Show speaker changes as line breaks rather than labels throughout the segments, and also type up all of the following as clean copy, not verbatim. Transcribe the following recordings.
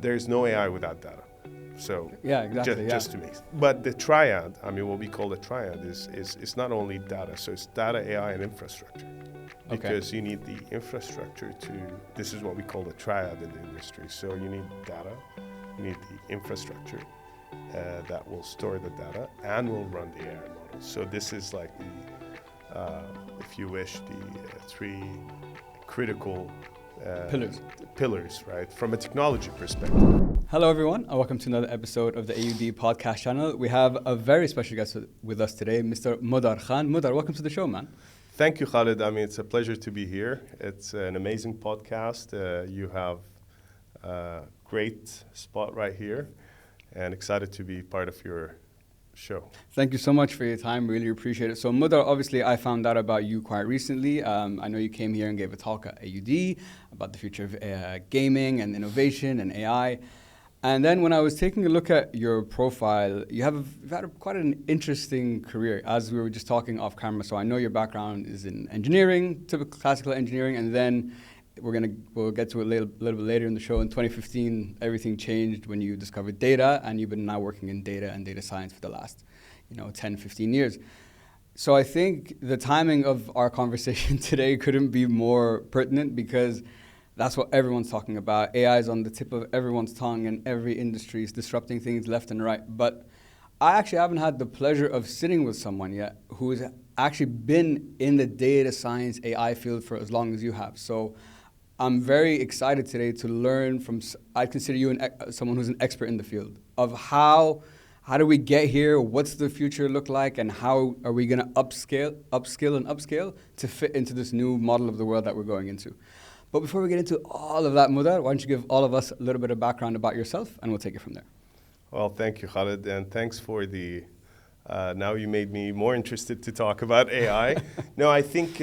there's no AI without data. So
Yeah, exactly.
just to me. But the triad, I mean, what we call the triad is not only data. So it's data, AI, and infrastructure. Because you need the infrastructure this is what we call the triad in the industry. So you need data, you need the infrastructure that will store the data and will run the AI model. So this is like if you wish, the three critical pillars, right, from a technology perspective.
Hello, everyone, and welcome to another episode of the AUD podcast channel. We have a very special guest with us today, Mr. Modhar Khan. Modhar, welcome to the show, man.
Thank you, Khalid. I mean, it's a pleasure to be here. It's an amazing podcast. You have a great spot right here, and excited to be part of your show.
Thank you so much for your time. Really appreciate it. So, Modhar, obviously, I found out about you quite recently. I know you came here and gave a talk at AUD about the future of gaming and innovation and AI. And then when I was taking a look at your profile, you've had quite an interesting career, as we were just talking off camera. So I know your background is in engineering, typical classical engineering, and then we'll get to it a little bit later in the show. In 2015, everything changed when you discovered data, and you've been now working in data and data science for the last 10, 15 years. So I think the timing of our conversation today couldn't be more pertinent, because that's what everyone's talking about. AI is on the tip of everyone's tongue, and every industry is disrupting things left and right. But I actually haven't had the pleasure of sitting with someone yet who has actually been in the data science AI field for as long as you have. So I'm very excited today to learn from, I consider you someone who's an expert in the field, of how do we get here, what's the future look like, and how are we gonna upscale to fit into this new model of the world that we're going into. But before we get into all of that, Modhar, why don't you give all of us a little bit of background about yourself, and we'll take it from there.
Well, thank you, Khalid, and thanks for the, now you made me more interested to talk about AI. No, I think,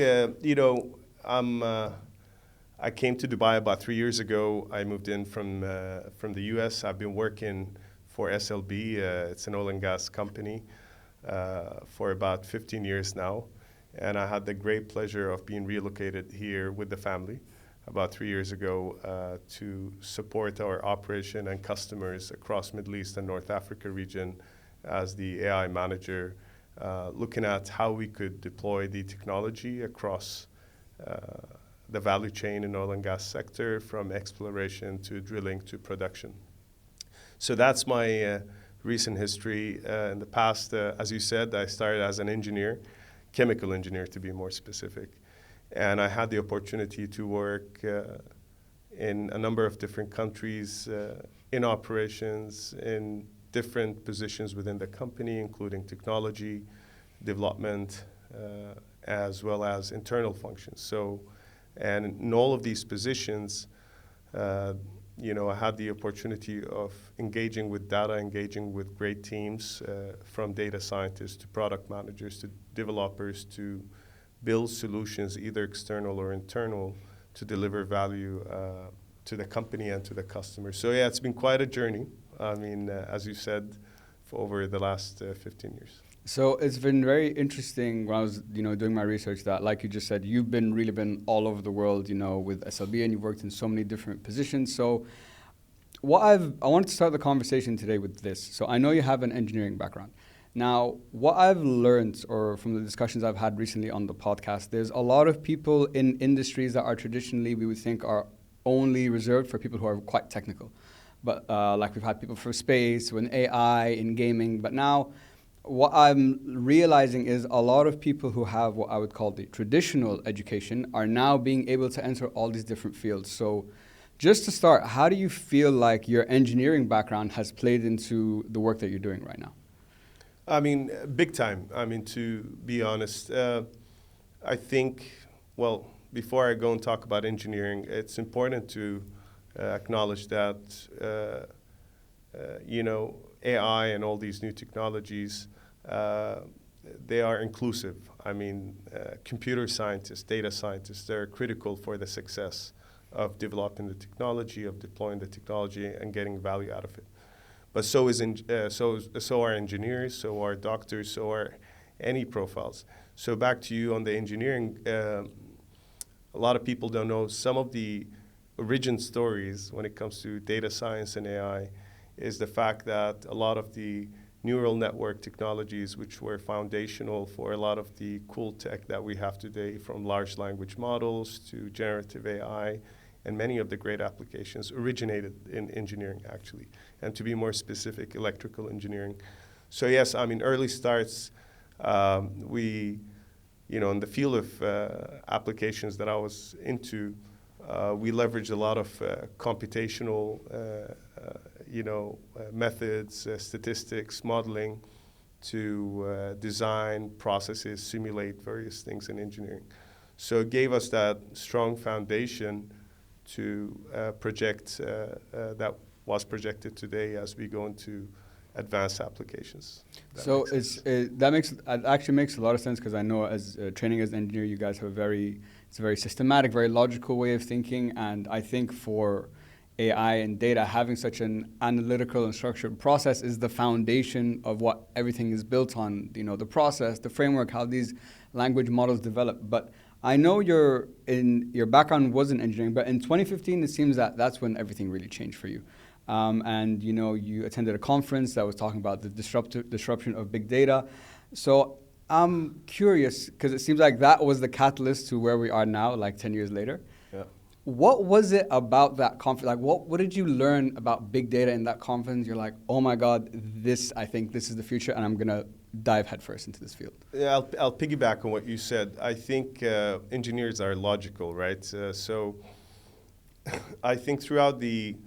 I came to Dubai about 3 years ago. I moved in from the US. I've been working for SLB, it's an oil and gas company, for about 15 years now. And I had the great pleasure of being relocated here with the family about 3 years ago to support our operation and customers across Middle East and North Africa region as the AI manager, looking at how we could deploy the technology across the value chain in oil and gas sector, from exploration to drilling to production. So that's my recent history. In the past, as you said, I started as an engineer, chemical engineer to be more specific. And I had the opportunity to work in a number of different countries, in operations, in different positions within the company, including technology, development, as well as internal functions. So, and in all of these positions, I had the opportunity of engaging with data, engaging with great teams, from data scientists to product managers to developers, to build solutions, either external or internal, to deliver value to the company and to the customer. So yeah, it's been quite a journey. I mean, as you said, for over the last 15 years.
So it's been very interesting when I was, doing my research, that, like you just said, you've really been all over the world, with SLB, and you've worked in so many different positions. So I wanted to start the conversation today with this. So I know you have an engineering background. Now, what I've learned, or from the discussions I've had recently on the podcast, there's a lot of people in industries that are traditionally, we would think, are only reserved for people who are quite technical. But like we've had people for space, with AI, in gaming. But now, what I'm realizing is a lot of people who have what I would call the traditional education are now being able to enter all these different fields. So just to start, how do you feel like your engineering background has played into the work that you're doing right now?
I mean, big time. I mean, to be honest, I think, well, before I go and talk about engineering, it's important to acknowledge that, AI and all these new technologies, they are inclusive. I mean, computer scientists, data scientists, they're critical for the success of developing the technology, of deploying the technology, and getting value out of it. But so are engineers, so are doctors, so are any profiles. So back to you on the engineering, a lot of people don't know some of the origin stories when it comes to data science and AI is the fact that a lot of the neural network technologies, which were foundational for a lot of the cool tech that we have today, from large language models to generative AI, and many of the great applications originated in engineering, actually. And to be more specific, electrical engineering. So yes, I mean, early starts, we, in the field of applications that I was into, we leveraged a lot of computational, methods, statistics, modeling to design processes, simulate various things in engineering. So it gave us that strong foundation to project that was projected today as we go into advanced applications.
It actually makes a lot of sense, because I know as training as an engineer, you guys have it's a very systematic, very logical way of thinking, and I think for AI and data, having such an analytical and structured process is the foundation of what everything is built on. The process, the framework, how these language models develop. But I know your background was in engineering, but in 2015, it seems that that's when everything really changed for you. And you attended a conference that was talking about the disruption of big data. So I'm curious, because it seems like that was the catalyst to where we are now, like 10 years later.
Yeah.
What was it about that conference? Like, what did you learn about big data in that conference? You're like, oh my God, I think this is the future, and I'm going to dive headfirst into this field.
Yeah, I'll piggyback on what you said. I think engineers are logical, right? So I think throughout the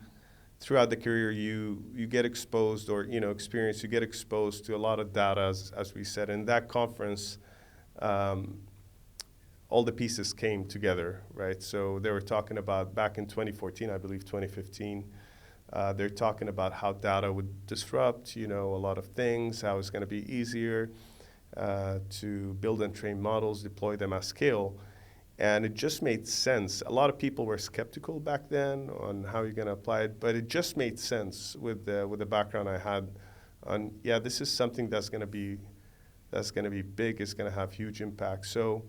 career, you get exposed, or experience, you get exposed to a lot of data, as we said. In that conference, all the pieces came together, right? So they were talking about, back in 2014, I believe 2015, they're talking about how data would disrupt, a lot of things, how it's going to be easier to build and train models, deploy them at scale. And it just made sense. A lot of people were skeptical back then on how you're going to apply it, but it just made sense with the background I had on, this is something that's going to be big, it's going to have huge impact. So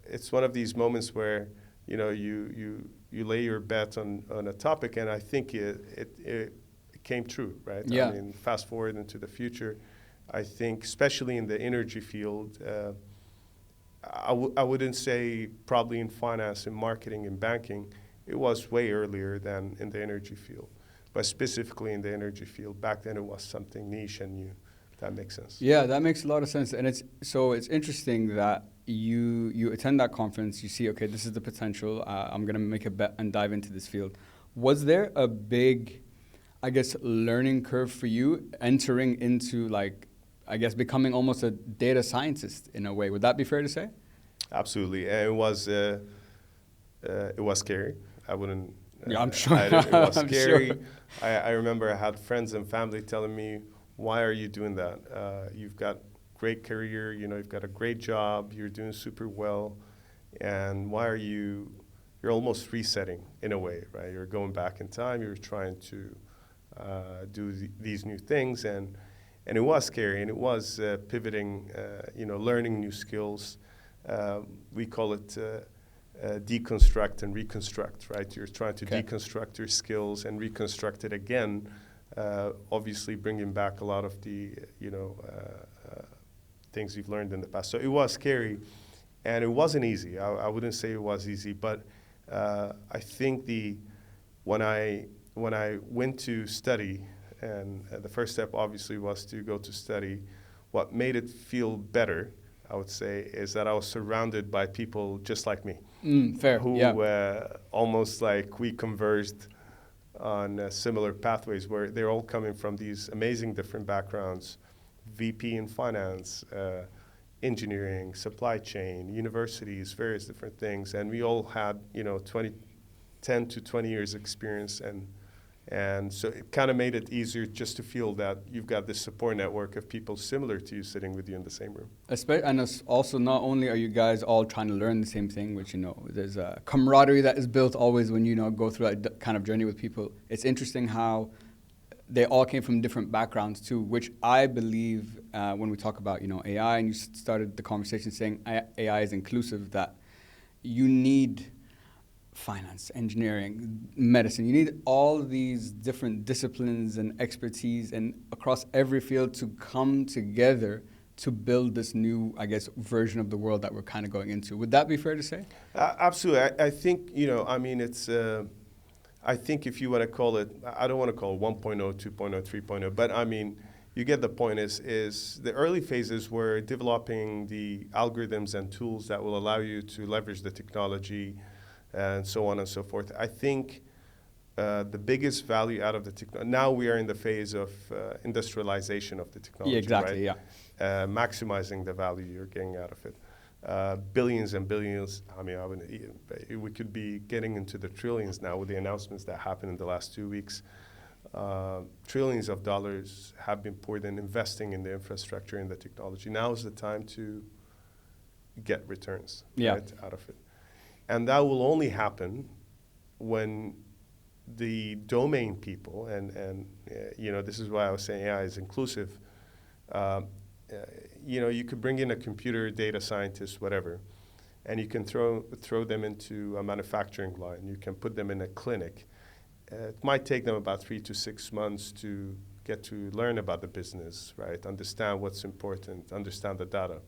it's one of these moments where you lay your bet on a topic, and I think it came true, right?
Yeah.
I mean, fast forward into the future, I think, especially in the energy field, I wouldn't say probably in finance, in marketing, and banking, it was way earlier than in the energy field. But specifically in the energy field, back then it was something niche and new. If that makes sense.
Yeah, that makes a lot of sense. And it's interesting that you attend that conference, you see, okay, this is the potential, I'm going to make a bet and dive into this field. Was there a big, learning curve for you entering into, becoming almost a data scientist in a way? Would that be fair to say?
Absolutely. And it was scary. I wouldn't.
Yeah, I'm sure.
It was
I'm
scary.
sure.
I remember I had friends and family telling me, "Why are you doing that? You've got great career. You've got a great job. You're doing super well, and why are you? You're almost resetting in a way, right? You're going back in time. You're trying to do these new things, and it was scary, and it was pivoting. Learning new skills. We call it deconstruct and reconstruct, right? You're trying to deconstruct your skills and reconstruct it again, obviously bringing back a lot of the, things you've learned in the past. So it was scary, and it wasn't easy. I wouldn't say it was easy, but I think when I went to study, and the first step obviously was to go to study, what made it feel better, I would say, is that I was surrounded by people just like me.
Fair.
Who almost like we converged on similar pathways, where they're all coming from these amazing different backgrounds, VP in finance, engineering, supply chain, universities, various different things. And we all had, 10 to 20 years experience, and so it kind of made it easier just to feel that you've got this support network of people similar to you sitting with you in the same room.
And also, not only are you guys all trying to learn the same thing, which, there's a camaraderie that is built always when you go through that kind of journey with people. It's interesting how they all came from different backgrounds too, which I believe when we talk about, AI, and you started the conversation saying AI is inclusive, that you need finance, engineering, medicine. You need all these different disciplines and expertise and across every field to come together to build this new, I guess, version of the world that we're kind of going into. Would that be fair to say?
Absolutely. I think, I mean, I think if you want to call it, I don't want to call it 1.0, 2.0, 3.0, but I mean, you get the point is the early phases were developing the algorithms and tools that will allow you to leverage the technology and so on and so forth. I think the biggest value out of the technology, now we are in the phase of industrialization of the technology.
Yeah, exactly,
right? Maximizing the value you're getting out of it. Billions and billions, I mean, we could be getting into the trillions now with the announcements that happened in the last 2 weeks. Trillions of dollars have been poured in investing in the infrastructure and the technology. Now is the time to get returns right, out of it. And that will only happen when the domain people, and this is why I was saying AI is inclusive. You could bring in a computer data scientist, whatever, and you can throw them into a manufacturing line. You can put them in a clinic. It might take them about 3 to 6 months to get to learn about the business, right? Understand what's important, understand the data.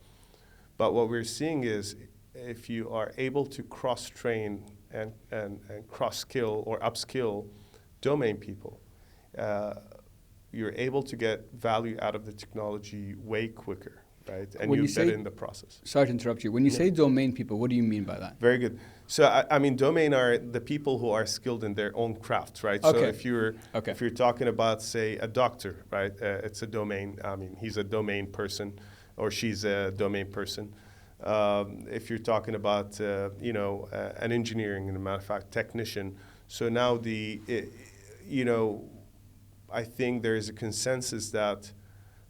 But what we're seeing is if you are able to cross-train and cross-skill or upskill domain people, you're able to get value out of the technology way quicker, right? And you embed it in the process.
Sorry to interrupt you. When you say domain people, what do you mean by that?
Very good. So I mean, domain are the people who are skilled in their own craft, right?
Okay.
So if you're talking about, say, a doctor, right? It's a domain. I mean, he's a domain person, or she's a domain person. If you're talking about, an engineering and a manufacturing technician. So now I think there is a consensus that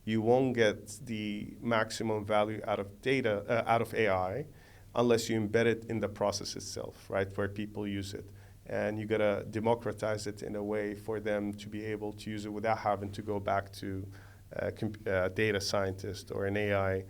you won't get the maximum value out of AI, unless you embed it in the process itself, right, where people use it. And you got to democratize it in a way for them to be able to use it without having to go back to a data scientist or an AI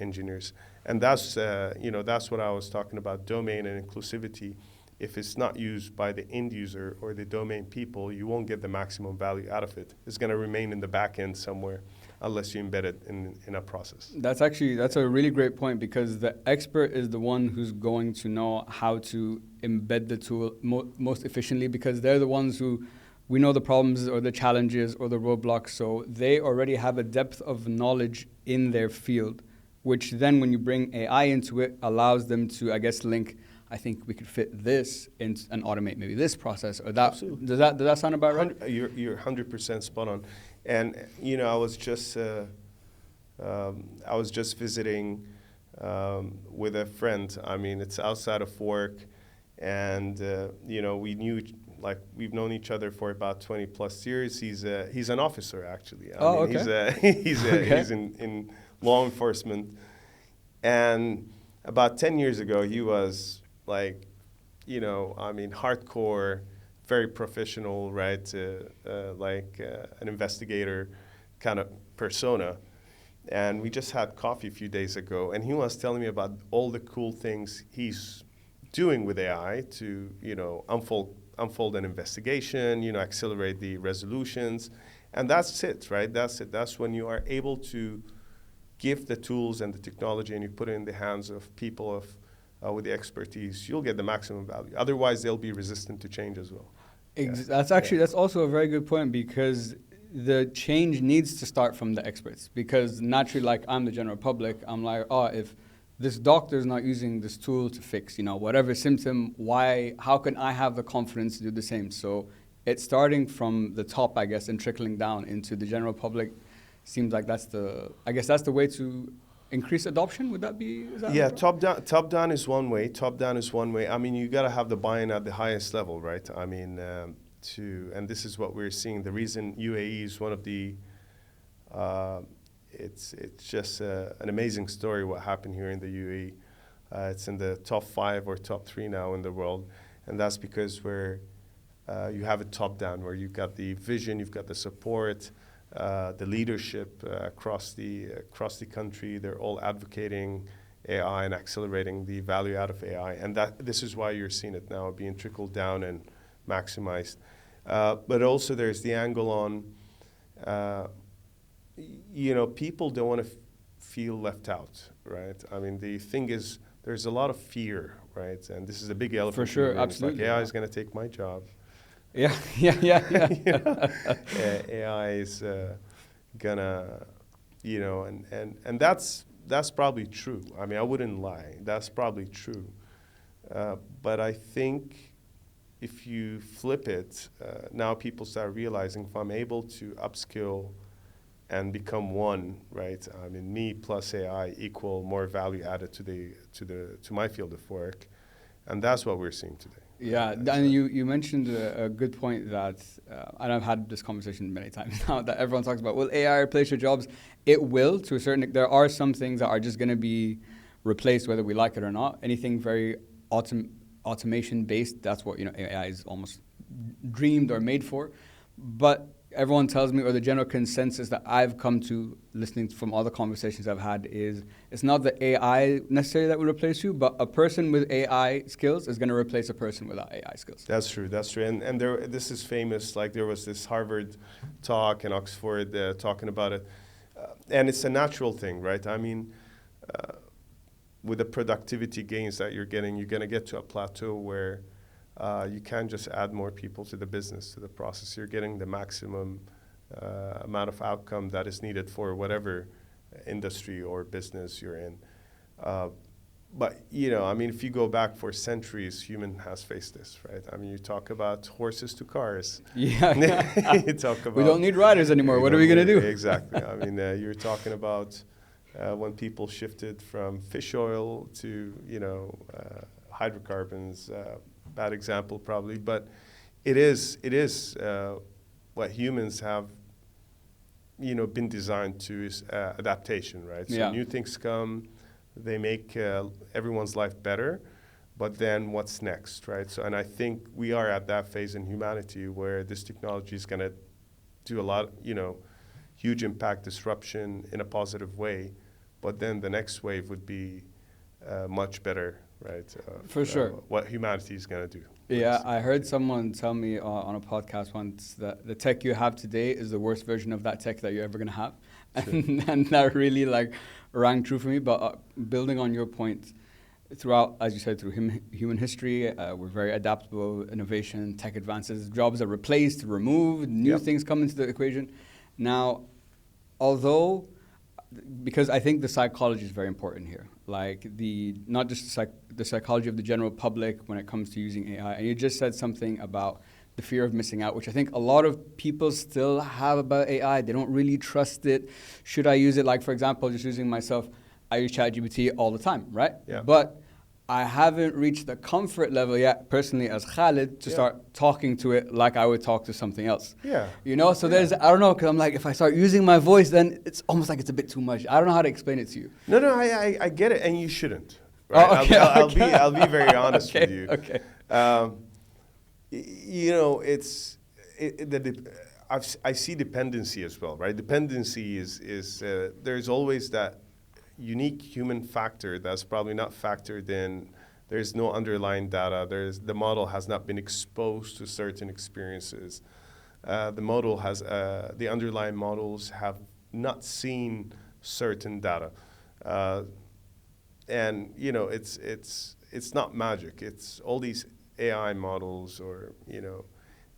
engineers. And that's what I was talking about, domain and inclusivity. If it's not used by the end user or the domain people, you won't get the maximum value out of it. It's going to remain in the back end somewhere unless you embed it in a process.
That's a really great point, because the expert is the one who's going to know how to embed the tool most efficiently, because they're the ones who we know the problems or the challenges or the roadblocks. So they already have a depth of knowledge in their field, which then when you bring AI into it allows them to, I guess, link, I think we could fit this in and automate maybe this process or that.
Absolutely.
Does that sound about right?
You're 100% spot on. And I was just visiting with a friend. I mean, it's outside of work, and we've known each other for about 20 plus years. He's an officer, actually.
Okay.
He's in law enforcement, and about 10 years ago, he was hardcore, very professional, right? An investigator kind of persona. And we just had coffee a few days ago, and he was telling me about all the cool things he's doing with AI to, unfold an investigation, accelerate the resolutions. And that's it, right? That's it. That's when you are able to give the tools and the technology and you put it in the hands of people with the expertise, you'll get the maximum value. Otherwise, they'll be resistant to change as well.
That's also a very good point, because the change needs to start from the experts. Because naturally, like I'm the general public, I'm like, if this doctor is not using this tool to fix, whatever symptom, how can I have the confidence to do the same? So it's starting from the top, I guess, and trickling down into the general public. Seems like that's the way to increase adoption. Would that be?
Top down is one way. I mean, you got to have the buy-in at the highest level, right? I mean, and this is what we're seeing. The reason UAE is one of the, it's just an amazing story what happened here in the UAE. It's in the top 5 or top 3 now in the world, and that's because you have it top down, where you've got the vision, you've got the support. The leadership across the country, they're all advocating AI and accelerating the value out of AI. And this is why you're seeing it now being trickled down and maximized. But also there's the angle on, people don't want to feel left out, right? I mean, the thing is, there's a lot of fear, right? And this is a big elephant.
For sure,
in the room.
absolutely.
It's like AI is going to take my job.
Yeah, yeah.
AI is gonna, and that's probably true. I mean, I wouldn't lie. That's probably true. But I think if you flip it, now people start realizing if I'm able to upskill and become one, right? I mean, me plus AI equal more value added to my field of work, and that's what we're seeing today.
Yeah, and you mentioned a good point that, and I've had this conversation many times now, that everyone talks about, will AI replace your jobs? It will, to a certain, there are some things that are just going to be replaced whether we like it or not. Anything very automation based, that's what AI is almost dreamed or made for. But everyone tells me, or the general consensus that I've come to listening from all the conversations I've had, is it's not the AI necessarily that will replace you, but a person with AI skills is going to replace a person without AI skills.
That's true. And this is famous. Like there was this Harvard talk and Oxford talking about it, and it's a natural thing, right? I mean, with the productivity gains that you're getting, you're going to get to a plateau where you can't just add more people to the business, to the process. You're getting the maximum amount of outcome that is needed for whatever industry or business you're in. But, I mean, if you go back for centuries, human has faced this, right? I mean, you talk about horses to cars.
Yeah.
You talk about,
we don't need riders anymore. What are we going to do?
Exactly. I mean, you're talking about when people shifted from fish oil to, hydrocarbons. Bad example probably, but it is what humans have been designed to, is adaptation, right? So new things come, they make everyone's life better, but then what's next, right? So, and I think we are at that phase in humanity where this technology is going to do a lot, huge impact, disruption in a positive way, but then the next wave would be much better, right?
For sure.
What humanity is going to do.
Yeah, I heard someone tell me on a podcast once that the tech you have today is the worst version of that tech that you're ever going to have. And that really rang true for me. But building on your point, throughout, as you said, through human history, we're very adaptable, innovation, tech advances, jobs are replaced, removed, new things come into the equation. Now, although, because I think the psychology is very important here, like not just the psychology of the general public when it comes to using AI. And you just said something about the fear of missing out, which I think a lot of people still have about AI. They don't really trust it. Should I use it? Like, for example, just using myself, I use ChatGPT all the time, right?
Yeah.
But I haven't reached the comfort level yet, personally, as Khalid, to start talking to it like I would talk to something else.
Yeah.
So there's, I don't know, because I'm like, if I start using my voice, then it's almost like it's a bit too much. I don't know how to explain it to you.
No, I get it, and you shouldn't. Right?
Oh, okay,
I'll be very honest with you.
Okay.
I see dependency as well, right? Dependency is there's always that unique human factor that's probably not factored in. There's no underlying data. The model has not been exposed to certain experiences. The underlying models have not seen certain data, and it's not magic. It's all these AI models, or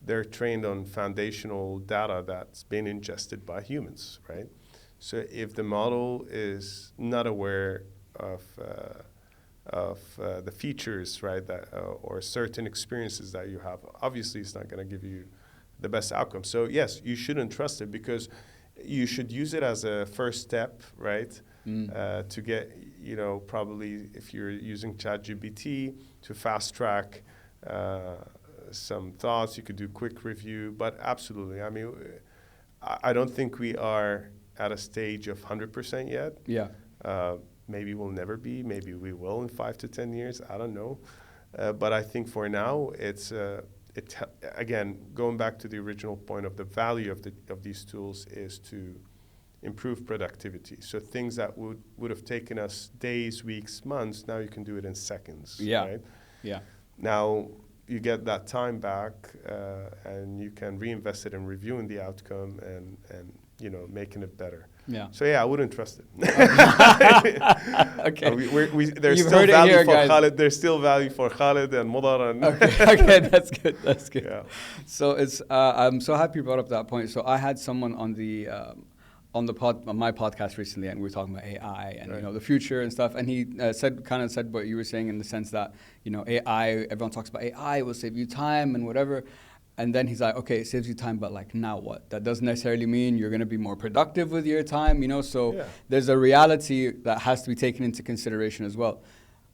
they're trained on foundational data that's been ingested by humans, right? So if the model is not aware of the features, right, or certain experiences that you have, obviously it's not going to give you the best outcome. So yes, you shouldn't trust it, because you should use it as a first step, right, to get, probably if you're using ChatGPT, to fast track some thoughts. You could do quick review, but absolutely. I mean, I don't think we are at a stage of 100% yet.
Yeah.
Maybe we'll never be. Maybe we will in 5 to 10 years. I don't know. But I think for now, again, going back to the original point of the value of these tools is to improve productivity. So things that would have taken us days, weeks, months, now you can do it in seconds.
Yeah.
Right?
Yeah.
Now you get that time back, and you can reinvest it in reviewing the outcome and making it better.
Yeah.
So I wouldn't trust it.
Okay.
There's
You've
still
heard it
value
here,
for
guys.
Khalid. There's still value for Khalid and Modhar. And
Okay, that's good. That's good.
Yeah.
So I'm so happy you brought up that point. So I had someone on my podcast recently, and we were talking about AI and
Right.
the future and stuff. And he said what you were saying in the sense that AI. Everyone talks about AI will save you time and whatever. And then he's like, okay, it saves you time, but like now what? That doesn't necessarily mean you're going to be more productive with your time, So
Yeah.
there's a reality that has to be taken into consideration as well.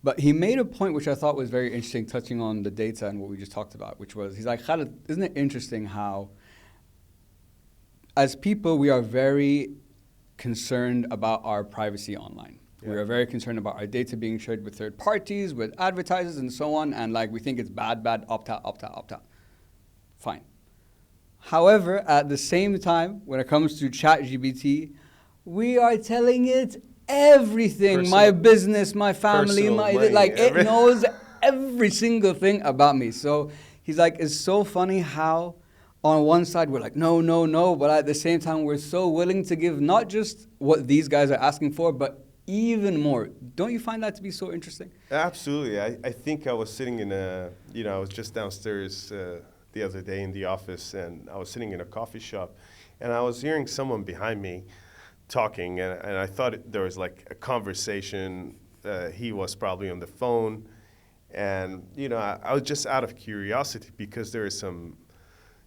But he made a point which I thought was very interesting, touching on the data and what we just talked about, which was, he's like, Khalid, isn't it interesting how as people, we are very concerned about our privacy online.
Yeah.
We are very concerned about our data being shared with third parties, with advertisers and so on. And like, we think it's bad, opt out. Fine. However, at the same time, when it comes to ChatGPT, we are telling it everything. My business, my family, it knows every single thing about me. So he's like, it's so funny how on one side we're like, no, but at the same time we're so willing to give not just what these guys are asking for, but even more. Don't you find that to be so interesting?
Absolutely. I think I was sitting in I was just downstairs the other day in the office, and I was sitting in a coffee shop, and I was hearing someone behind me talking, and I thought there was like a conversation. He was probably on the phone, and I was just out of curiosity because there is some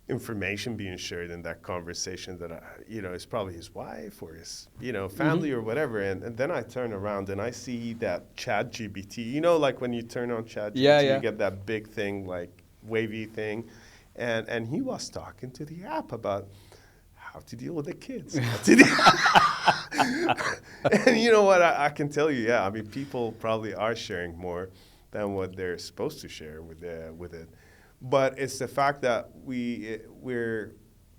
information being shared in that conversation that is probably his wife or his family or whatever, and then I turn around and I see that ChatGPT. Like when you turn on ChatGPT, you get that big thing, like wavy thing. And he was talking to the app about how to deal with the kids. And you know what? I can tell you, people probably are sharing more than what they're supposed to share with it. But it's the fact that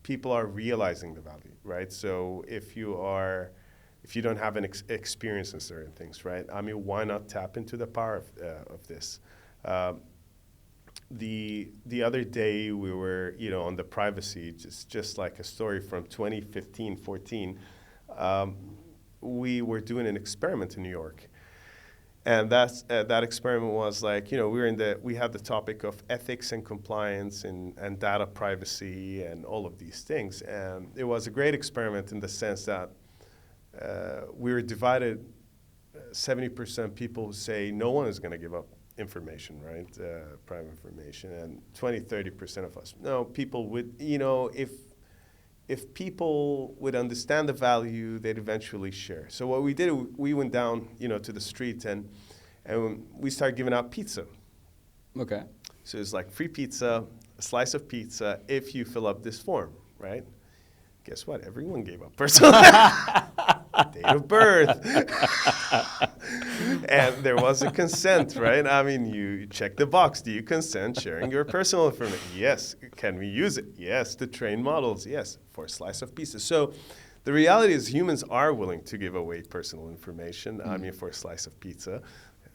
people are realizing the value, right? So if you don't have an experience in certain things, right? Why not tap into the power of this? The other day we were, on the privacy, just like a story from 2015, 14, we were doing an experiment in New York. And that experiment was like, we had the topic of ethics and compliance and data privacy and all of these things. And it was a great experiment in the sense that we were divided 70% people who say no one is going to give up information, right? Private information, and 30% of us. No, people would, if people would understand the value, they'd eventually share. So what we did, we went down, to the street and we started giving out pizza.
Okay.
So it's like free pizza, a slice of pizza, if you fill up this form, right? Guess what? Everyone gave up personal date of birth. And there was a consent, right? You check the box. Do you consent sharing your personal information? Yes. Can we use it? Yes. To train models? Yes. For a slice of pizza. So the reality is humans are willing to give away personal information, for a slice of pizza.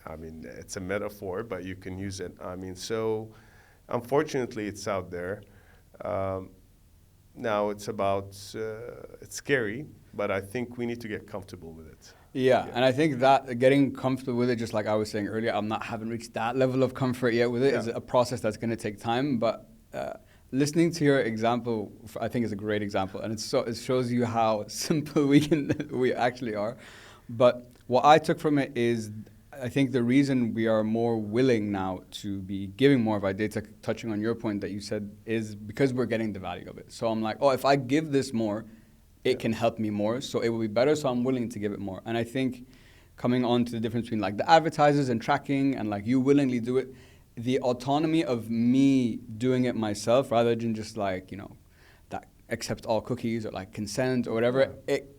It's a metaphor, but you can use it. So unfortunately, it's out there. Now it's it's scary, but I think we need to get comfortable with it.
Yeah, and I think that getting comfortable with it, just like I was saying earlier, haven't reached that level of comfort yet with it. It's a process that's going to take time, but listening to your example, I think is a great example, and it shows you how simple we actually are. But what I took from it is, I think the reason we are more willing now to be giving more of our data, touching on your point that you said, is because we're getting the value of it. So I'm like, if I give this more, it can help me more, so it will be better, so I'm willing to give it more. And I think coming on to the difference between like the advertisers and tracking and like you willingly do it, the autonomy of me doing it myself rather than just like, that accept all cookies or like consent or whatever, it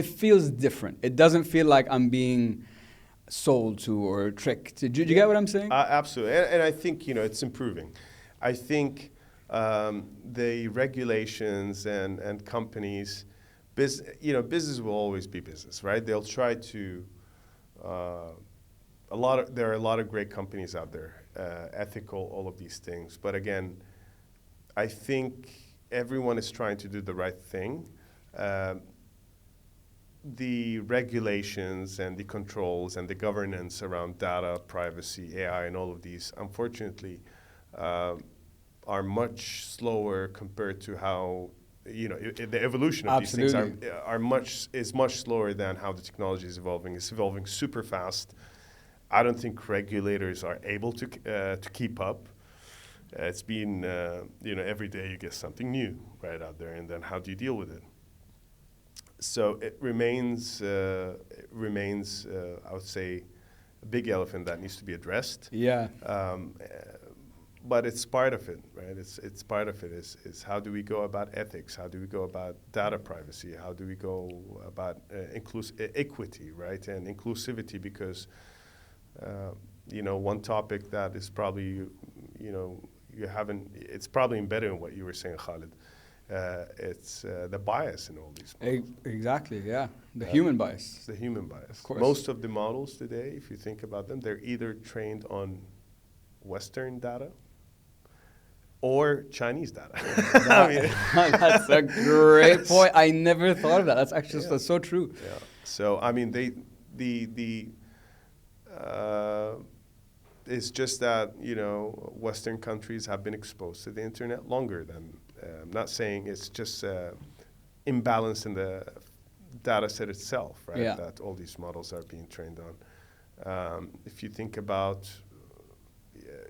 feels different. It doesn't feel like I'm being sold to or tricked. Do you get what I'm saying?
Absolutely. And I think, it's improving. I think the regulations and companies business will always be business, right? They'll try to. There are a lot of great companies out there, ethical, all of these things. But again, I think everyone is trying to do the right thing. The regulations and the controls and the governance around data, privacy, AI, and all of these, unfortunately, are much slower compared to how the evolution of
Absolutely.
these things is much slower than how the technology is evolving. It's evolving super fast. I don't think regulators are able to keep up. It's been every day you get something new right out there, and then how do you deal with it? So it remains I would say, a big elephant that needs to be addressed.
Yeah.
But it's part of it, right? It's part of it is how do we go about ethics? How do we go about data privacy? How do we go about equity, right? And inclusivity, because one topic that is probably, it's probably embedded in what you were saying, Khalid. It's the bias in all these models.
Exactly, yeah. The human bias.
The human bias.
Of course.
Most of the models today, if you think about them, they're either trained on Western data or Chinese data.
That's a great point. I never thought of that. That's actually that's so true.
Yeah. So I mean, it's just that Western countries have been exposed to the internet longer than. I'm not saying it's just imbalance in the data set itself, right?
Yeah.
That all these models are being trained on. If you think about,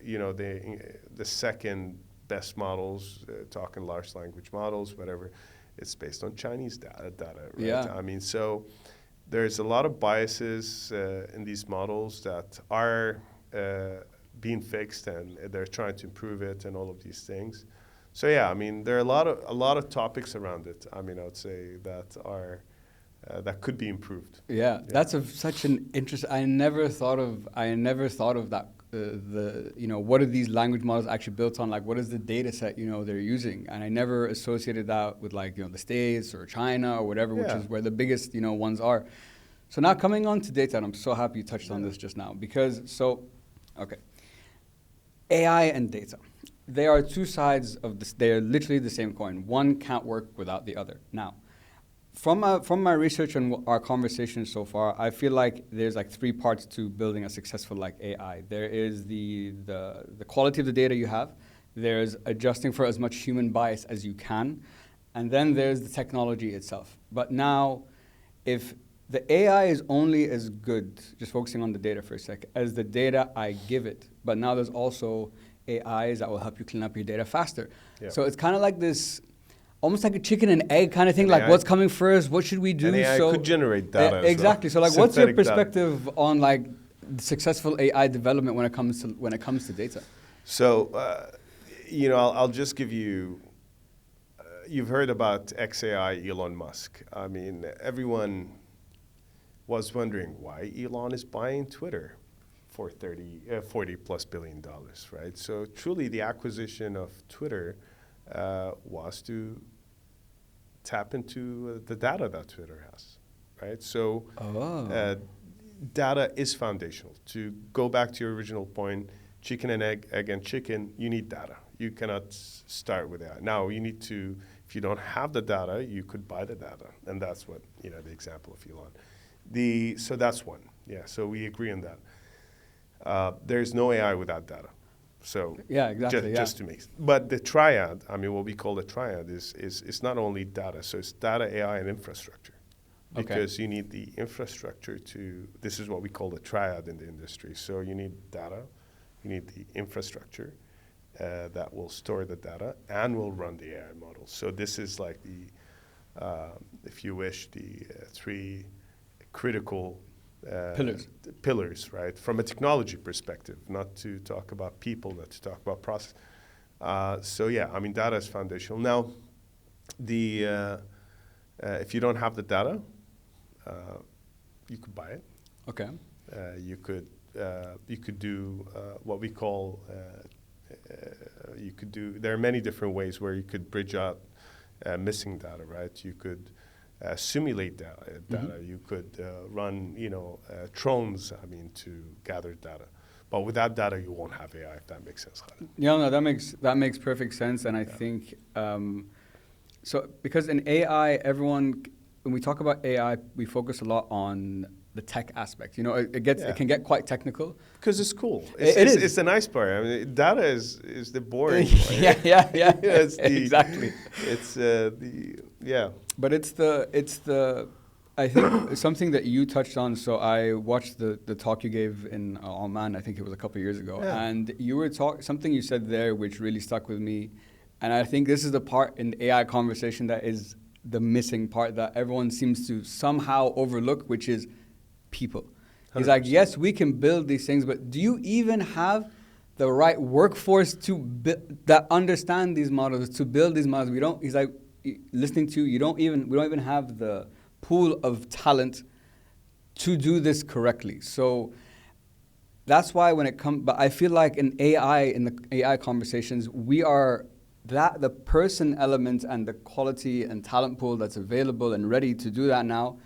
the second best models, talking large language models, whatever, it's based on Chinese data, right?
Yeah.
I mean, so there's a lot of biases in these models that are being fixed, and they're trying to improve it, and all of these things. So yeah, I mean, there are a lot of topics around it. I mean, I would say that are that could be improved.
Yeah, that's such an interesting. I never thought of that. What are these language models actually built on? Like, what is the data set they're using? And I never associated that with the States or China or whatever, which is where the biggest ones are. So now coming on to data, and I'm so happy you touched on this just now, because AI and data. They are two sides of this. They are literally the same coin. One can't work without the other. Now, from my research and our conversation so far, I feel like there's three parts to building a successful AI. There is the quality of the data you have. There's adjusting for as much human bias as you can, and then there's the technology itself. But now, if the AI is only as good, just focusing on the data for a sec, as the data I give it, but now there's also AIs that will help you clean up your data faster. Yeah. So it's kind of like this, almost like a chicken and egg kind of thing. Like, what's coming first? What should we do?
And AI could generate data.
Exactly.
Well.
So, what's your perspective on successful AI development when it comes to data?
So, I'll just give you. You've heard about XAI, Elon Musk. I mean, everyone was wondering why Elon is buying Twitter for $40+ billion, right? So truly the acquisition of Twitter was to tap into the data that Twitter has, right? So data is foundational. To go back to your original point, chicken and egg and chicken, you need data. You cannot start with that. Now, if you don't have the data, you could buy the data. And that's what, the example of Elon. So that's one. Yeah, so we agree on that. There's no AI without data. So
yeah, exactly.
Just to me. But the triad, I mean, what we call the triad is not only data. So it's data, AI, and infrastructure. Because you need the infrastructure this is what we call the triad in the industry. So you need data, you need the infrastructure that will store the data and will run the AI models. So this is like if you wish, the three critical pillars, right? From a technology perspective, not to talk about people, not to talk about process. So yeah, I mean, data is foundational. Now, if you don't have the data, you could buy it.
Okay.
You could do what we call. You could do. There are many different ways where you could bridge out missing data, right? You could simulate data. You could run, drones, to gather data. But without data, you won't have AI, if that makes sense, Khaled.
Yeah, no, that makes perfect sense, and I think so. Because in AI, when we talk about AI, we focus a lot on the tech aspect. It can get quite technical.
Because it's cool.
It is.
It's the nice part. Data is the boring part.
yeah,
It's
exactly.
It's
But it's the I think something that you touched on. So I watched the talk you gave in Oman. I think it was a couple of years ago, and you were something you said there which really stuck with me, and I think this is the part in the AI conversation that is the missing part that everyone seems to somehow overlook, which is people. He's
100%.
like, yes, we can build these things, but do you even have the right workforce that understand these models, to build these models? We don't. He's like, listening to you, we don't even have the pool of talent to do this correctly. So that's why but I feel like in the AI conversations, the person element and the quality and talent pool that's available and ready to do that now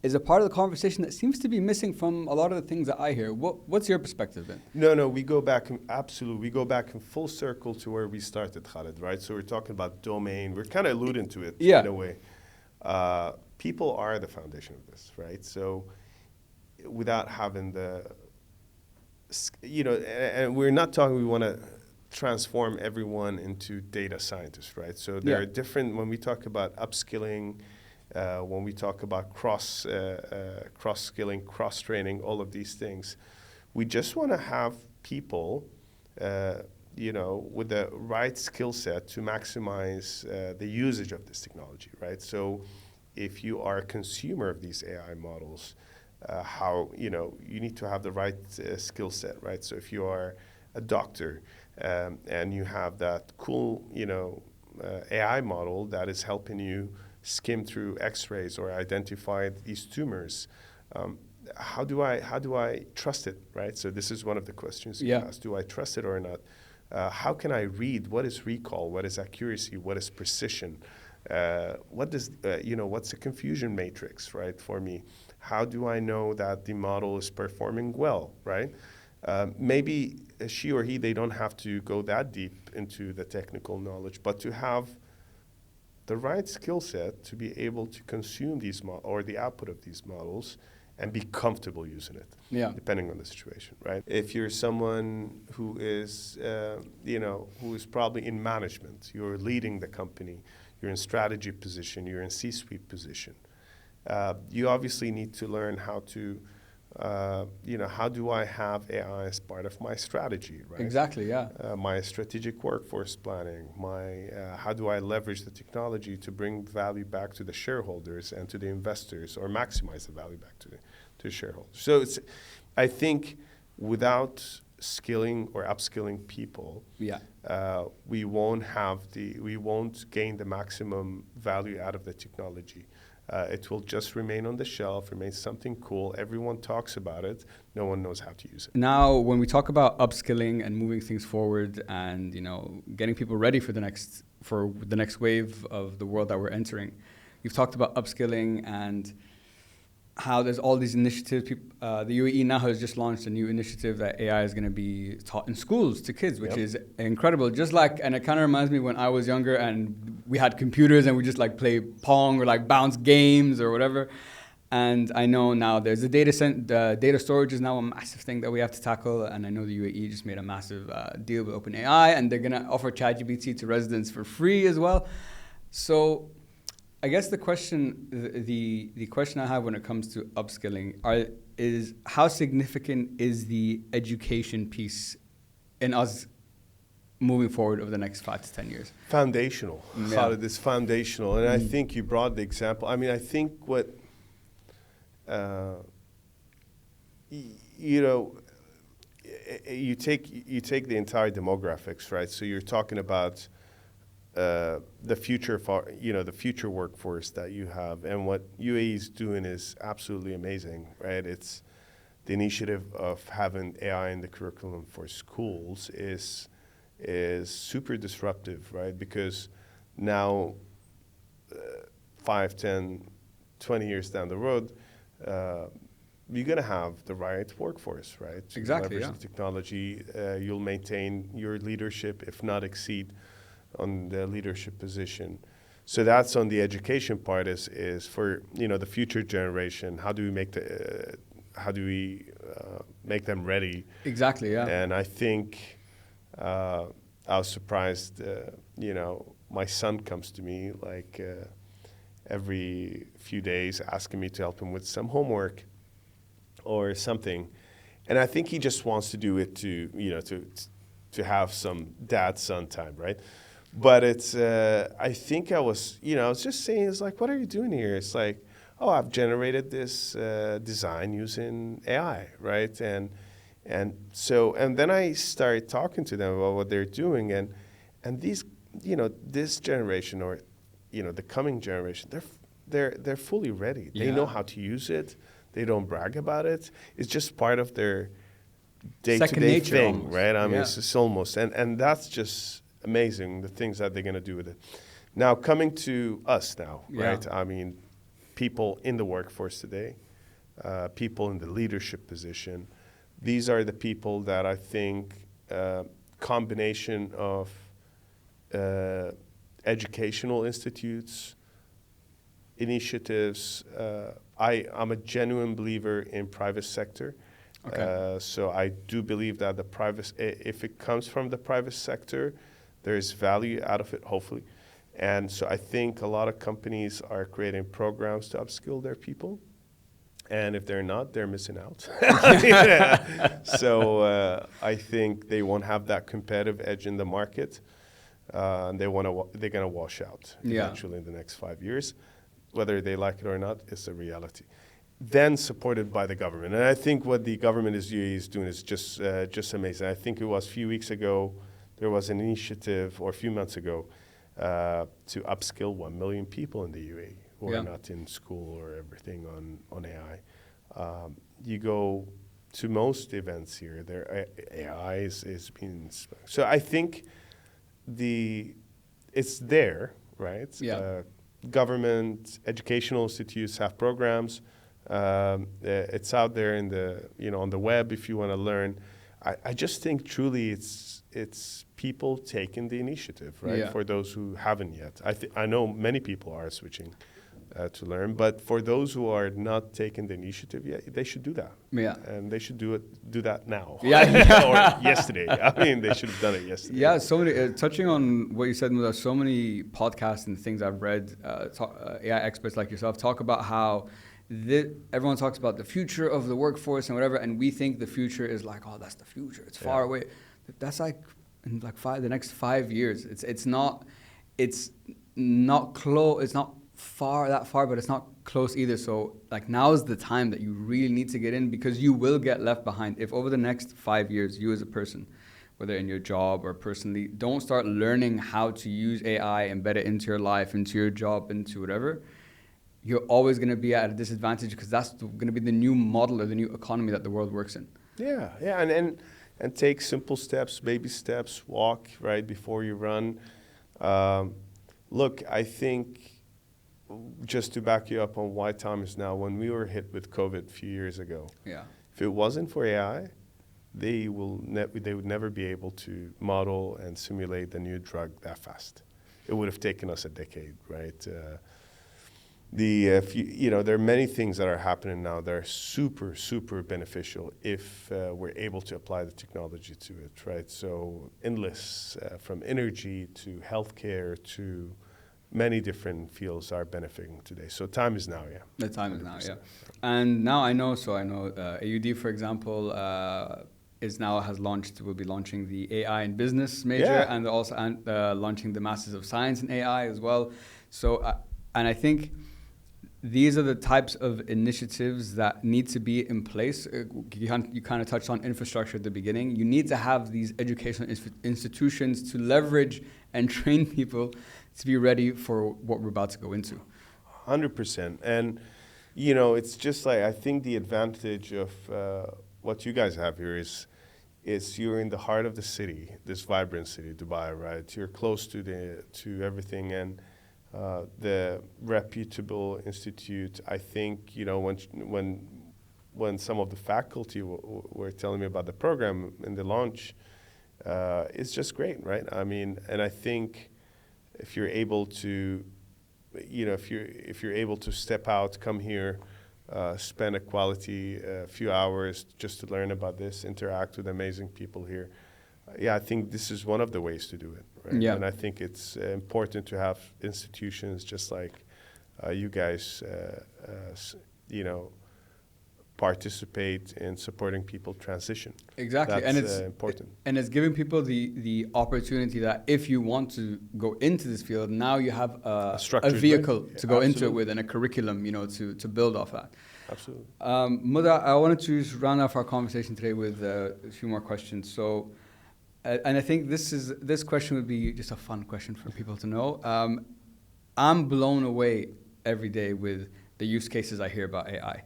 is a part of the conversation that seems to be missing from a lot of the things that I hear. What's your perspective then?
No, we go back, absolutely. We go back in full circle to where we started, Khaled, right? So we're talking about domain. We're kind of alluding to it in a way. People are the foundation of this, right? So without having and we're not talking, we want to transform everyone into data scientists, right? So there are different, when we talk about upskilling, when we talk about cross-skilling, cross-training, all of these things, we just want to have people, with the right skill set to maximize the usage of this technology, right? So if you are a consumer of these AI models, you need to have the right skill set, right? So if you are a doctor and you have that cool, AI model that is helping you skim through X-rays or identify these tumors, how do I trust it, right? So this is one of the questions you ask. Do I trust it or not? How can I read? What is recall? What is accuracy? What is precision? What's the confusion matrix, right, for me? How do I know that the model is performing well, right? Maybe she or he, they don't have to go that deep into the technical knowledge, but to have the right skill set to be able to consume these or the output of these models and be comfortable using it, depending on the situation, right? If you're someone who is, who is probably in management, you're leading the company, you're in strategy position, you're in C-suite position, you obviously need to learn how to, how do I have AI as part of my strategy, right?
Exactly, yeah.
My strategic workforce planning, how do I leverage the technology to bring value back to the shareholders and to the investors, or maximize the value back to the shareholders. So I think without skilling or upskilling people, we won't gain the maximum value out of the technology. It will just remain on the shelf, remain something cool. Everyone talks about it. No one knows how to use it.
Now, when we talk about upskilling and moving things forward and, getting people ready for the next wave of the world that we're entering, you've talked about upskilling and how there's all these initiatives. The UAE now has just launched a new initiative that AI is going to be taught in schools to kids, which is incredible. And it kind of reminds me when I was younger and we had computers and we just play Pong or bounce games or whatever. And I know now there's a data storage is now a massive thing that we have to tackle. And I know the UAE just made a massive deal with OpenAI, and they're going to offer ChatGPT to residents for free as well. So I guess the question I have when it comes to upskilling is how significant is the education piece in us moving forward over the next 5 to 10 years?
Foundational. Khaled, it's foundational. And I think you brought the example. I mean, I think what, you take the entire demographics, right? So you're talking about the future workforce that you have, and what UAE is doing is absolutely amazing, right? It's the initiative of having AI in the curriculum for schools is super disruptive, right? Because now 5, 10, 20 years down the road, you're going to have the right workforce, right? To
Exactly,
leverage the technology, you'll maintain your leadership, if not exceed, on the leadership position. So that's on the education part. Is for the future generation. How do we make make them ready?
Exactly, yeah.
And I think I was surprised. My son comes to me like every few days, asking me to help him with some homework or something, and I think he just wants to do it to have some dad-son time, right? But it's I think I was just saying, it's like, what are you doing here? It's like, oh, I've generated this design using AI, right? And then I started talking to them about what they're doing, and these this generation, or the coming generation, they're fully ready. They know how to use it. They don't brag about it. It's just part of their day-to-day thing,
almost.
right? I mean, it's almost, and that's just amazing, the things that they're going to do with it. Now, coming to us now, right? I mean, people in the workforce today, people in the leadership position, these are the people that I think combination of educational institutes, initiatives. I'm a genuine believer in private sector.
Okay.
So I do believe that if it comes from the private sector, there is value out of it, hopefully. And so I think a lot of companies are creating programs to upskill their people. And if they're not, they're missing out. So I think they won't have that competitive edge in the market. And they're going to wash out eventually in the next 5 years. Whether they like it or not, it's a reality. Then supported by the government. And I think what the government is doing is just amazing. I think it was a few weeks ago, there was an initiative, or a few months ago, to upskill 1 million people in the UAE who are not in school or everything on AI. You go to most events here, AI is being spoken. So I think it's there, right?
Yeah.
Government, educational institutes have programs. It's out there in on the web if you want to learn. I just think truly it's people taking the initiative, right? For those who haven't yet, I know many people are switching to learn, but for those who are not taking the initiative yet, they should do that.
Yeah,
and they should do that now.
Yeah,
or yesterday. I mean, they should have done it yesterday.
Yeah, so many. Touching on what you said, there's so many podcasts and things I've read. AI experts like yourself talk about how everyone talks about the future of the workforce and whatever, and we think the future is like, oh, that's the future. It's far away. That's like in like the next 5 years. It's not close. It's not that far, but it's not close either. So like now is the time that you really need to get in, because you will get left behind if over the next 5 years you as a person, whether in your job or personally, don't start learning how to use AI, embed it into your life, into your job, into whatever. You're always going to be at a disadvantage, because that's going to be the new model or the new economy that the world works in.
Yeah, and take simple steps, baby steps, walk right before you run. Look, I think, just to back you up on why time is now, when we were hit with COVID a few years ago, if it wasn't for AI, they would never be able to model and simulate the new drug that fast. It would have taken us a decade, right? There are many things that are happening now that are super, super beneficial if we're able to apply the technology to it, right? So endless, from energy to healthcare to many different fields are benefiting today. So time is now, yeah.
The time is now, yeah. And now I know AUD, for example, will be launching the AI in business major, and also launching the Masters of Science in AI as well. So, and I think these are the types of initiatives that need to be in place. You kind of touched on infrastructure at the beginning. You need to have these educational institutions to leverage and train people to be ready for what we're about to go into.
100%. And, it's just like, I think the advantage of what you guys have here is you're in the heart of the city, this vibrant city, Dubai, right? You're close to everything. And the reputable institute. I think, when some of the faculty were telling me about the program in the launch, it's just great, right? I mean, and I think if you're able to, if you're able to step out, come here, spend a quality few hours just to learn about this, interact with amazing people here. Yeah, I think this is one of the ways to do it, right?
Yeah.
And I think it's important to have institutions just like you guys, participate in supporting people transition.
Exactly,
That's
and it's
important.
And it's giving people the opportunity that if you want to go into this field, now you have a
structured
vehicle
way.
to go into it
Absolutely.
with and a curriculum, to build off that.
Absolutely.
Modhar, I wanted to just round off our conversation today with a few more questions. So, and I think this question would be just a fun question for people to know. I'm blown away every day with the use cases I hear about AI.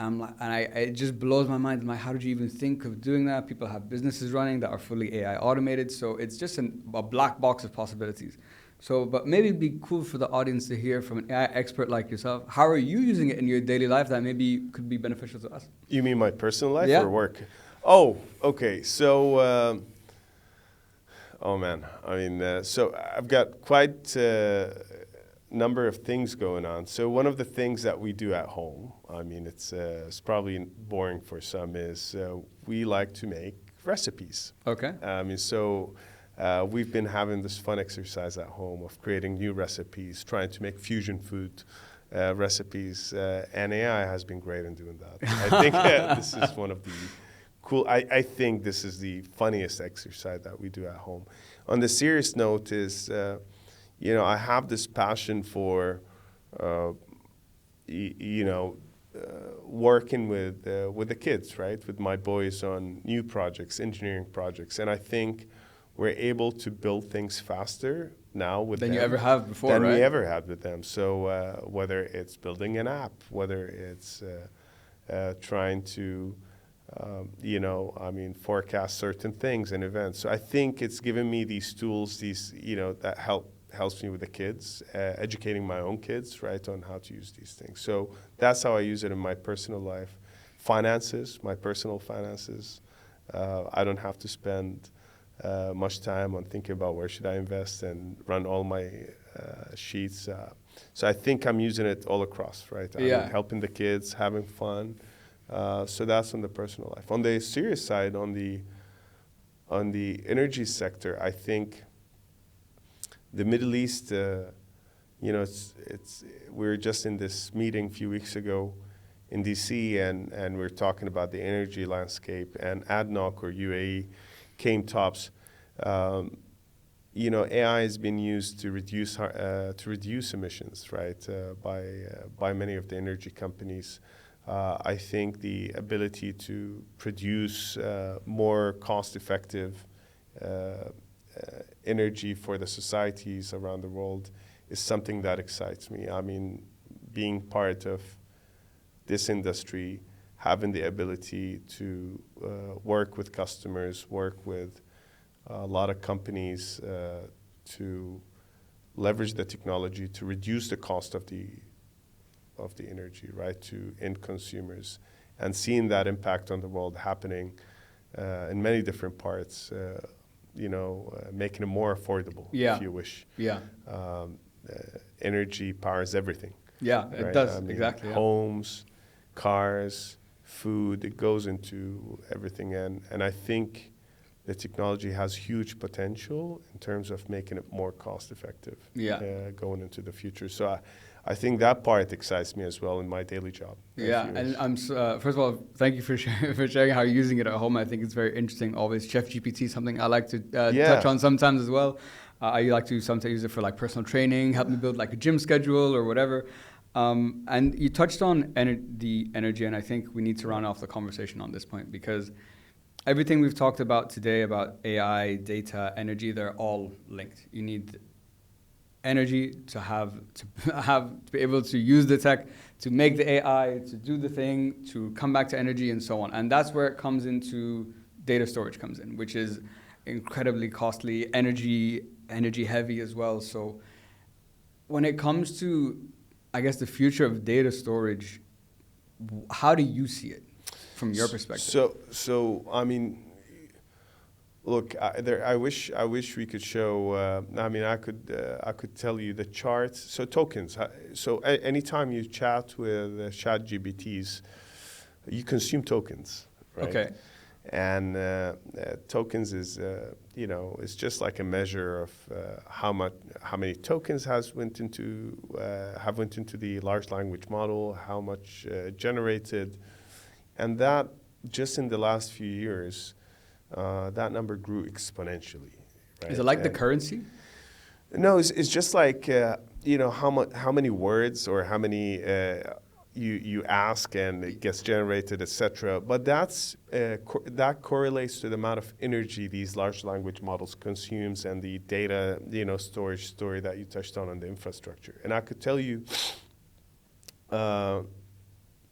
It just blows my mind. I'm like, how did you even think of doing that? People have businesses running that are fully AI automated. So it's just a black box of possibilities. So, but maybe it'd be cool for the audience to hear from an AI expert like yourself. How are you using it in your daily life that maybe could be beneficial to us?
You mean my personal life
Yeah.
or work? Oh, okay. So, oh man, I mean, so I've got quite number of things going on. So one of the things that we do at home, I mean, it's probably boring for some, is we like to make recipes.
Okay.
I mean, so we've been having this fun exercise at home of creating new recipes, trying to make fusion food recipes, and AI has been great in doing that. I think this is one of the cool, I think this is the funniest exercise that we do at home. On the serious note is, I have this passion for, working with the kids, right? With my boys on new projects, engineering projects, and I think we're able to build things faster now with
Than
them
you ever have before,
than
right?
we ever had with them. So whether it's building an app, whether it's trying to, forecast certain things and events. So I think it's given me these tools, that helps me with the kids, educating my own kids, right, on how to use these things. So that's how I use it in my personal life. Finances, my personal finances. I don't have to spend much time on thinking about where should I invest and run all my sheets. So I think I'm using it all across, right? I mean, helping the kids, having fun. So that's on the personal life. On the serious side, on the energy sector, I think the Middle East, we were just in this meeting a few weeks ago in DC, and we were talking about the energy landscape, and ADNOC or UAE came tops. AI has been used to reduce emissions, right, by many of the energy companies. I think the ability to produce more cost-effective energy for the societies around the world is something that excites me. I mean, being part of this industry, having the ability to work with customers, work with a lot of companies to leverage the technology to reduce the cost of the energy, right, to end consumers, and seeing that impact on the world happening in many different parts, making it more affordable, if you wish.
Yeah.
Energy powers everything.
Yeah,
right?
it does,
I mean,
exactly. Yeah.
Homes, cars, food, it goes into everything. And I think the technology has huge potential in terms of making it more cost effective going into the future. So I think that part excites me as well in my daily job.
Yeah, and I'm first of all, thank you for sharing how you're using it at home. I think it's very interesting. Always, ChatGPT is something I like to touch on sometimes as well. I like to sometimes use it for like personal training, help me build like a gym schedule or whatever. And you touched on the energy, and I think we need to round off the conversation on this point, because everything we've talked about today about AI, data, energy, they're all linked. You need energy to be able to use the tech, to make the AI, to do the thing, to come back to energy and so on. And that's where it comes into data storage comes in, which is incredibly costly, energy heavy as well. So when it comes to, I guess, the future of data storage, how do you see it from your perspective?
So I mean, look, I wish we could show. I mean, I could tell you the charts. So tokens. So anytime you chat with chat GBTs, you consume tokens, right?
Okay.
And tokens is it's just like a measure of how many tokens have went into the large language model, how much generated, and that just in the last few years, that number grew exponentially. Right?
Is it like the currency?
No, it's just like how many words or how many you ask and it gets generated, etc. But that correlates to the amount of energy these large language models consumes and the data storage story that you touched on the infrastructure. And I could tell you,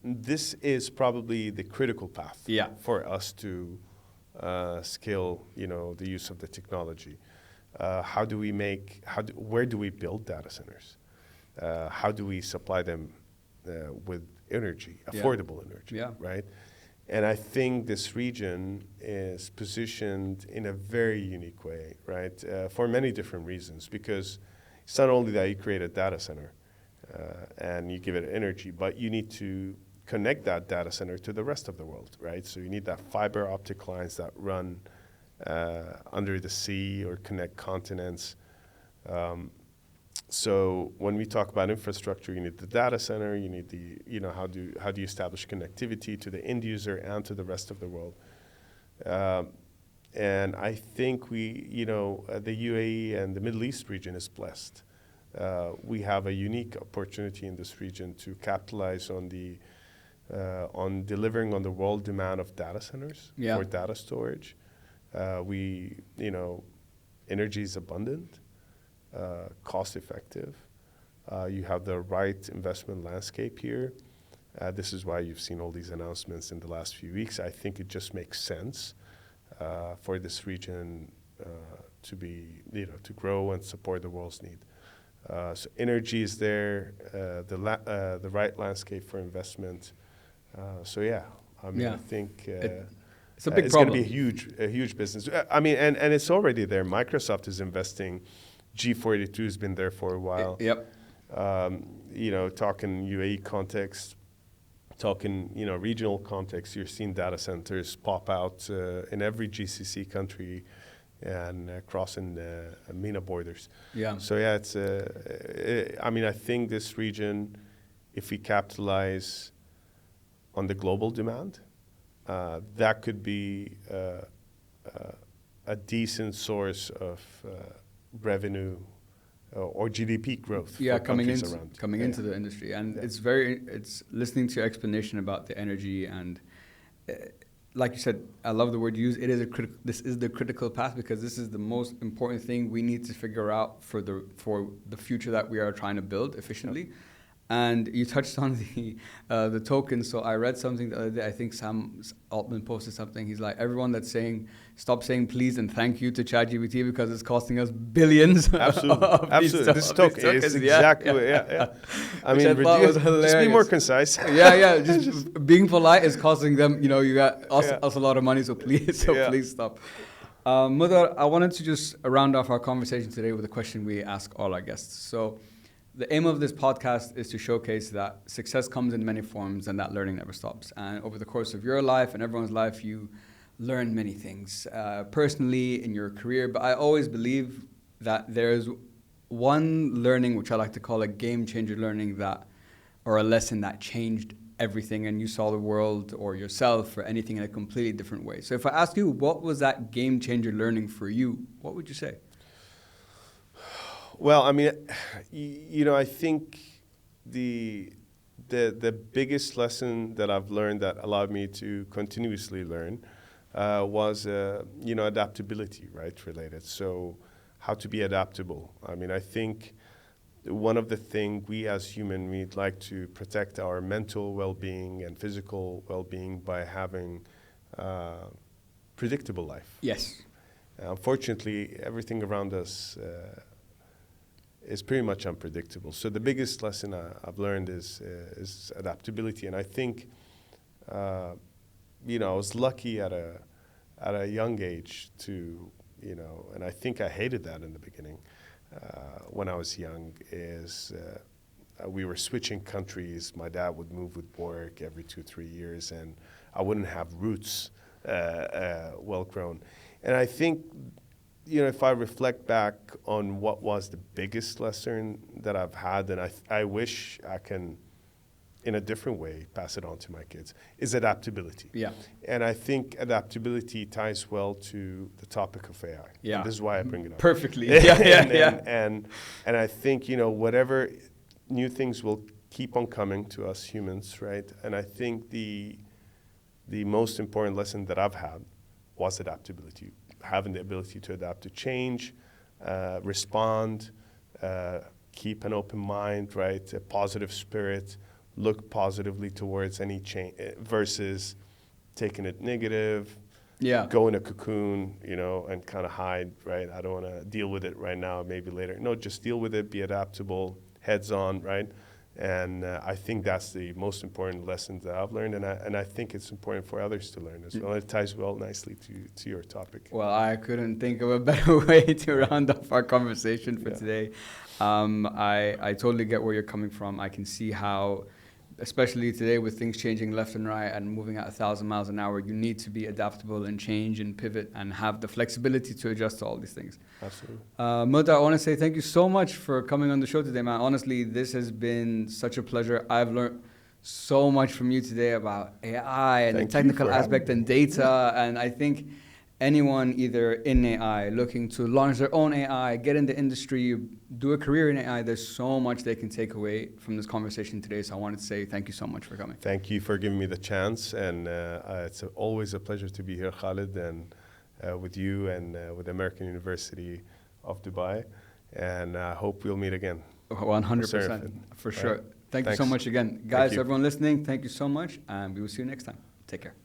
this is probably the critical path for us to scale the use of the technology. Where do we build data centers? How do we supply them with energy, affordable energy, right? And I think this region is positioned in a very unique way, right? For many different reasons, because it's not only that you create a data center and you give it energy, but you need to connect that data center to the rest of the world, right? So you need that fiber optic lines that run under the sea or connect continents. So when we talk about infrastructure, you need the data center, you need how do you establish connectivity to the end user and to the rest of the world. And I think the UAE and the Middle East region is blessed. We have a unique opportunity in this region to capitalize on delivering on the world demand of data centers for data storage. Energy is abundant. Cost effective. You have the right investment landscape here. This is why you've seen all these announcements in the last few weeks. I think it just makes sense for this region to grow and support the world's need. So energy is there, the right landscape for investment. I think
it's a big
it's
problem.
going to be a huge business. I mean, and it's already there. Microsoft is investing. G42 has been there for a while.
Yep.
Talking UAE context, talking regional context. You're seeing data centers pop out in every GCC country and crossing MENA borders.
Yeah.
So it's. I think this region, if we capitalize on the global demand, that could be a decent source of revenue or GDP growth for countries around.
Coming into the industry. And it's listening to your explanation about the energy and like you said, I love the word you use. This is the critical path because this is the most important thing we need to figure out for the future that we are trying to build efficiently. And you touched on the tokens. So I read something the other day. I think Sam Altman posted something. He's like, everyone that's saying, stop saying please and thank you to ChatGPT because it's costing us billions.
Absolutely. This token is exactly, I mean, just be more concise.
Just being polite is costing them, you got us a lot of money, so please stop. Modhar, I wanted to just round off our conversation today with a question we ask all our guests. So the aim of this podcast is to showcase that success comes in many forms and that learning never stops. And over the course of your life and everyone's life, you learn many things, personally, in your career. But I always believe that there's one learning, which I like to call a game changer learning or a lesson that changed everything and you saw the world or yourself or anything in a completely different way. So if I ask you, what was that game changer learning for you? What would you say?
Well, I mean, I think the biggest lesson that I've learned that allowed me to continuously learn was, adaptability, right, related. So how to be adaptable. I mean, I think one of the things we as human, we'd like to protect our mental well-being and physical well-being by having predictable life.
Yes.
Unfortunately, everything around us is pretty much unpredictable. So the biggest lesson I've learned is adaptability, and I think I was lucky at a young age to and I think I hated that in the beginning when I was young. We were switching countries. My dad would move with work every 2-3 years, and I wouldn't have roots well grown. And I think, if I reflect back on what was the biggest lesson that I've had, and I wish I can, in a different way, pass it on to my kids, is adaptability.
Yeah.
And I think adaptability ties well to the topic of AI.
Yeah.
And this is why I bring it up.
Perfectly. Yeah.
And I think, whatever new things will keep on coming to us humans, right? And I think the most important lesson that I've had was adaptability, having the ability to adapt to change, respond, keep an open mind, right? A positive spirit, look positively towards any change versus taking it negative, go in a cocoon, and kind of hide, right? I don't want to deal with it right now, maybe later. No, just deal with it, be adaptable, heads on, right? And I think that's the most important lesson that I've learned, and I think it's important for others to learn as well. It ties well nicely to your topic.
Well, I couldn't think of a better way to round off our conversation for today. I totally get where you're coming from. I can see how, especially today with things changing left and right and moving at 1,000 miles an hour, you need to be adaptable and change and pivot and have the flexibility to adjust to all these things.
Absolutely.
Modhar, I want to say thank you so much for coming on the show today, man. Honestly, this has been such a pleasure. I've learned so much from you today about AI and the technical aspect and data. And I think anyone either in AI, looking to launch their own AI, get in the industry, do a career in AI, there's so much they can take away from this conversation today. So I wanted to say thank you so much for coming.
Thank you for giving me the chance. And it's always a pleasure to be here, Khalid, and with you and with American University of Dubai. And I hope we'll meet again.
100%, for sure. Thank you so much again. Guys, everyone listening, thank you so much. And we will see you next time. Take care.